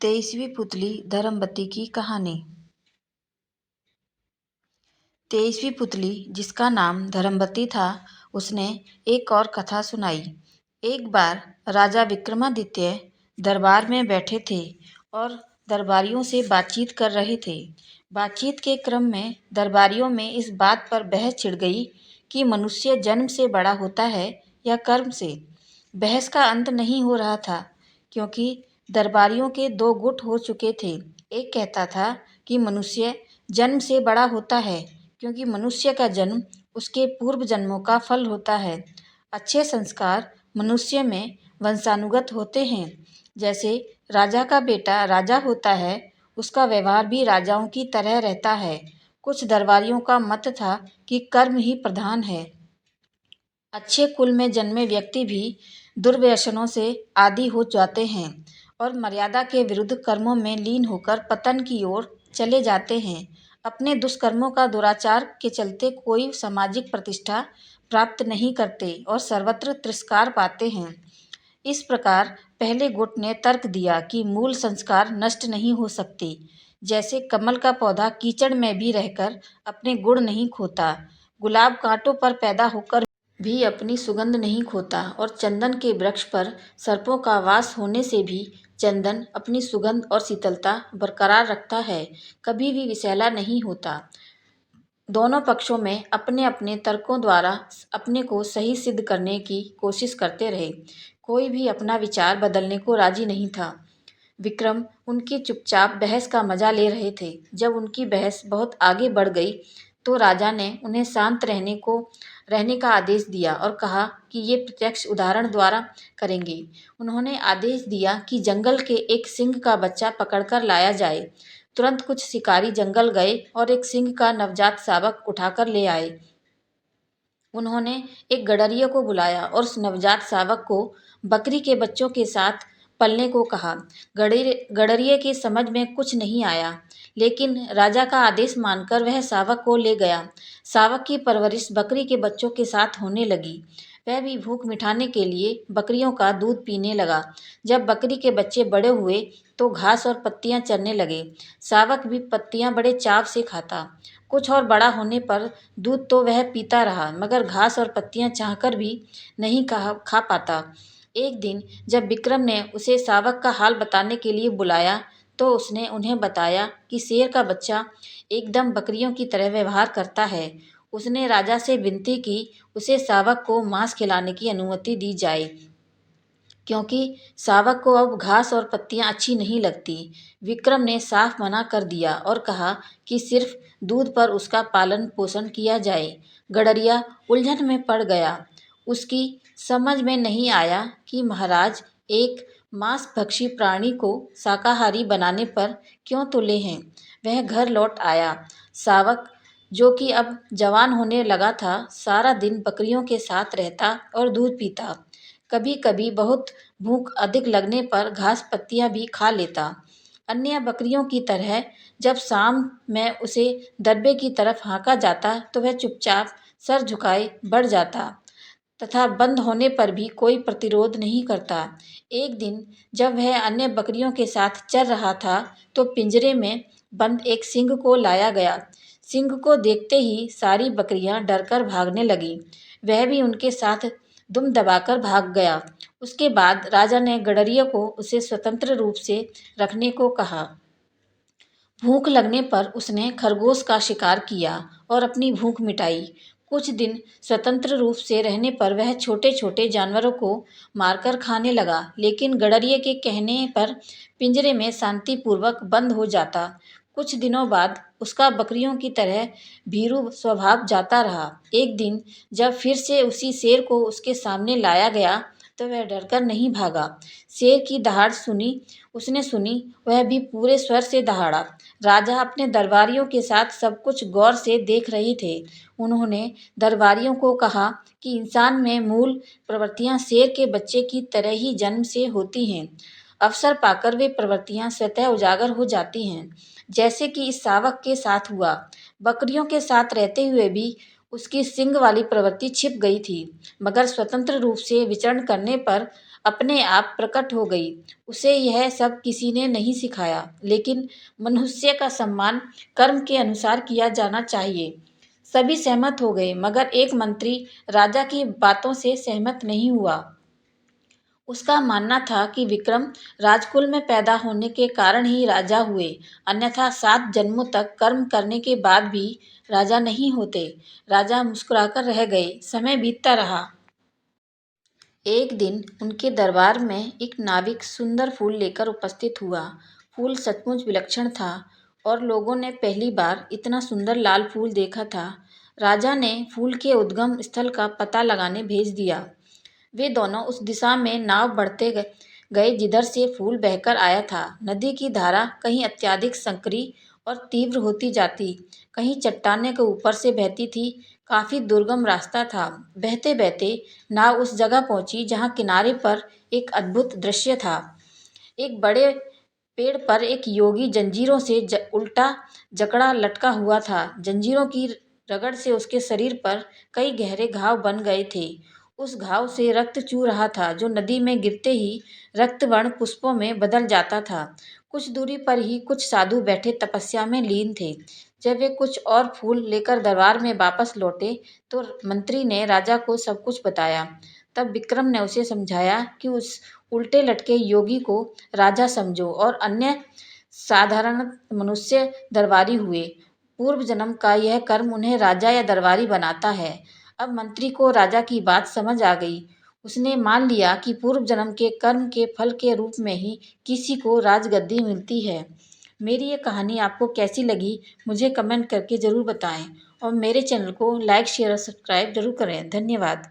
23वीं पुतली धर्मवती की कहानी। 23वीं पुतली, जिसका नाम धर्मवती था, उसने एक और कथा सुनाई। एक बार राजा विक्रमादित्य दरबार में बैठे थे और दरबारियों से बातचीत कर रहे थे। बातचीत के क्रम में दरबारियों में इस बात पर बहस छिड़ गई कि मनुष्य जन्म से बड़ा होता है या कर्म से। बहस का अंत नहीं हो रहा था, क्योंकि दरबारियों के दो गुट हो चुके थे। एक कहता था कि मनुष्य जन्म से बड़ा होता है, क्योंकि मनुष्य का जन्म उसके पूर्व जन्मों का फल होता है। अच्छे संस्कार मनुष्य में वंशानुगत होते हैं। जैसे राजा का बेटा राजा होता है, उसका व्यवहार भी राजाओं की तरह रहता है। कुछ दरबारियों का मत था कि कर्म ही प्रधान है। अच्छे कुल में जन्मे व्यक्ति भी दुर्व्यसनों से आदी हो जाते हैं और मर्यादा के विरुद्ध कर्मों में लीन होकर पतन की ओर चले जाते हैं। अपने दुष्कर्मों का दुराचार के चलते कोई सामाजिक प्रतिष्ठा प्राप्त नहीं करते और सर्वत्र तिरस्कार पाते हैं। इस प्रकार पहले गुट ने तर्क दिया कि मूल संस्कार नष्ट नहीं हो सकते। जैसे कमल का पौधा कीचड़ में भी रहकर अपने गुण नहीं खोता, गुलाब कांटों पर पैदा होकर भी अपनी सुगंध नहीं खोता, और चंदन के वृक्ष पर सर्पों का वास होने से भी चंदन अपनी सुगंध और शीतलता बरकरार रखता है, कभी भी विषैला नहीं होता। दोनों पक्षों में अपने अपने तर्कों द्वारा अपने को सही सिद्ध करने की कोशिश करते रहे। कोई भी अपना विचार बदलने को राजी नहीं था। विक्रम उनकी चुपचाप बहस का मजा ले रहे थे। जब उनकी बहस बहुत आगे बढ़ गई तो राजा ने उन्हें शांत रहने का आदेश दिया और कहा कि ये प्रत्यक्ष उदाहरण द्वारा करेंगे। उन्होंने आदेश दिया कि जंगल के एक सिंह का बच्चा पकड़कर लाया जाए। तुरंत कुछ शिकारी जंगल गए और एक सिंह का नवजात शावक उठाकर ले आए। उन्होंने एक गडरिये को बुलाया और उस नवजात शावक को बकरी के बच्चों के साथ पलने को कहा। गडरिये की समझ में कुछ नहीं आया, लेकिन राजा का आदेश मानकर वह शावक को ले गया। शावक की परवरिश बकरी के बच्चों के साथ होने लगी। वह भी भूख मिटाने के लिए बकरियों का दूध पीने लगा। जब बकरी के बच्चे बड़े हुए तो घास और पत्तियां चरने लगे। शावक भी पत्तियां बड़े चाव से खाता। कुछ और बड़ा होने पर दूध तो वह पीता रहा, मगर घास और पत्तियां चाहकर भी नहीं खा पाता। एक दिन जब विक्रम ने उसे शावक का हाल बताने के लिए बुलाया तो उसने उन्हें बताया कि शेर का बच्चा एकदम बकरियों की तरह व्यवहार करता है। उसने राजा से विनती की उसे शावक को मांस खिलाने की अनुमति दी जाए, क्योंकि शावक को अब घास और पत्तियां अच्छी नहीं लगती। विक्रम ने साफ मना कर दिया और कहा कि सिर्फ दूध पर उसका पालन पोषण किया जाए। गडरिया उलझन में पड़ गया। उसकी समझ में नहीं आया कि महाराज एक मांसभक्षी प्राणी को शाकाहारी बनाने पर क्यों तुले हैं। वह घर लौट आया। शावक, जो कि अब जवान होने लगा था, सारा दिन बकरियों के साथ रहता और दूध पीता। कभी कभी बहुत भूख अधिक लगने पर घास पत्तियां भी खा लेता। अन्य बकरियों की तरह जब शाम में उसे दरबे की तरफ हाँका जाता तो वह चुपचाप सर झुकाए बढ़ जाता तथा बंद होने पर भी कोई प्रतिरोध नहीं करता। एक दिन जब वह अन्य बकरियों के साथ चर रहा था तो पिंजरे में बंद एक सिंह को लाया गया। सिंह को देखते ही सारी बकरियां डरकर भागने लगीं। वह भी उनके साथ दुम दबाकर भाग गया। उसके बाद राजा ने गडरिये को उसे स्वतंत्र रूप से रखने को कहा। भूख लगने पर उसने खरगोश का शिकार किया और अपनी भूख मिटाई। कुछ दिन स्वतंत्र रूप से रहने पर वह छोटे छोटे जानवरों को मारकर खाने लगा, लेकिन गडरिये के कहने पर पिंजरे में शांतिपूर्वक बंद हो जाता। कुछ दिनों बाद उसका बकरियों की तरह भीरू स्वभाव जाता रहा। एक दिन जब फिर से उसी शेर को उसके सामने लाया गया तो वह डरकर नहीं भागा। शेर की दहाड़ उसने सुनी, वह भी पूरे स्वर से दहाड़ा। राजा अपने दरबारियों के साथ सब कुछ गौर से देख रहे थे। उन्होंने दरबारियों को कहा कि इंसान में मूल प्रवृत्तियां शेर के बच्चे की तरह ही जन्म से होती हैं। अवसर पाकर वे प्रवृत्तियां स्वतः उजागर हो जाती हैं, जैसे कि इस शावक के साथ हुआ। बकरियों के साथ रहते हुए भी उसकी सिंह वाली प्रवृत्ति छिप गई थी, मगर स्वतंत्र रूप से विचरण करने पर अपने आप प्रकट हो गई। उसे यह सब किसी ने नहीं सिखाया, लेकिन मनुष्य का सम्मान कर्म के अनुसार किया जाना चाहिए। सभी सहमत हो गए, मगर एक मंत्री राजा की बातों से सहमत नहीं हुआ। उसका मानना था कि विक्रम राजकुल में पैदा होने के कारण ही राजा हुए, अन्यथा 7 जन्मों तक कर्म करने के बाद भी राजा नहीं होते। राजा मुस्कुराकर रह गए। समय बीतता रहा। एक दिन उनके दरबार में एक नाविक सुंदर फूल लेकर उपस्थित हुआ। फूल सचमुच विलक्षण था और लोगों ने पहली बार इतना सुंदर लाल फूल देखा था। राजा ने फूल के उद्गम स्थल का पता लगाने भेज दिया। वे दोनों उस दिशा में नाव बढ़ते गए जिधर से फूल बहकर आया था। नदी की धारा कहीं अत्यधिक संकरी और तीव्र होती जाती, कहीं चट्टाने के ऊपर से बहती थी। काफी दुर्गम रास्ता था। बहते बहते नाव उस जगह पहुंची जहां किनारे पर एक अद्भुत दृश्य था। एक बड़े पेड़ पर एक योगी जंजीरों से उल्टा जकड़ा लटका हुआ था। जंजीरों की रगड़ से उसके शरीर पर कई गहरे घाव बन गए थे। उस घाव से रक्त चू रहा था, जो नदी में गिरते ही रक्तवर्ण पुष्पों में बदल जाता था। कुछ दूरी पर ही कुछ साधु बैठे तपस्या में लीन थे। जब वे कुछ और फूल लेकर दरबार में वापस लौटे, तो मंत्री ने राजा को सब कुछ बताया। तब विक्रम ने उसे समझाया कि उस उल्टे लटके योगी को राजा समझो और अन्य साधारण मनुष्य दरबारी हुए। पूर्व जन्म का यह कर्म उन्हें राजा या दरबारी बनाता है। अब मंत्री को राजा की बात समझ आ गई। उसने मान लिया कि पूर्व जन्म के कर्म के फल के रूप में ही किसी को राजगद्दी मिलती है। मेरी ये कहानी आपको कैसी लगी, मुझे कमेंट करके ज़रूर बताएं और मेरे चैनल को लाइक शेयर और सब्सक्राइब जरूर करें। धन्यवाद।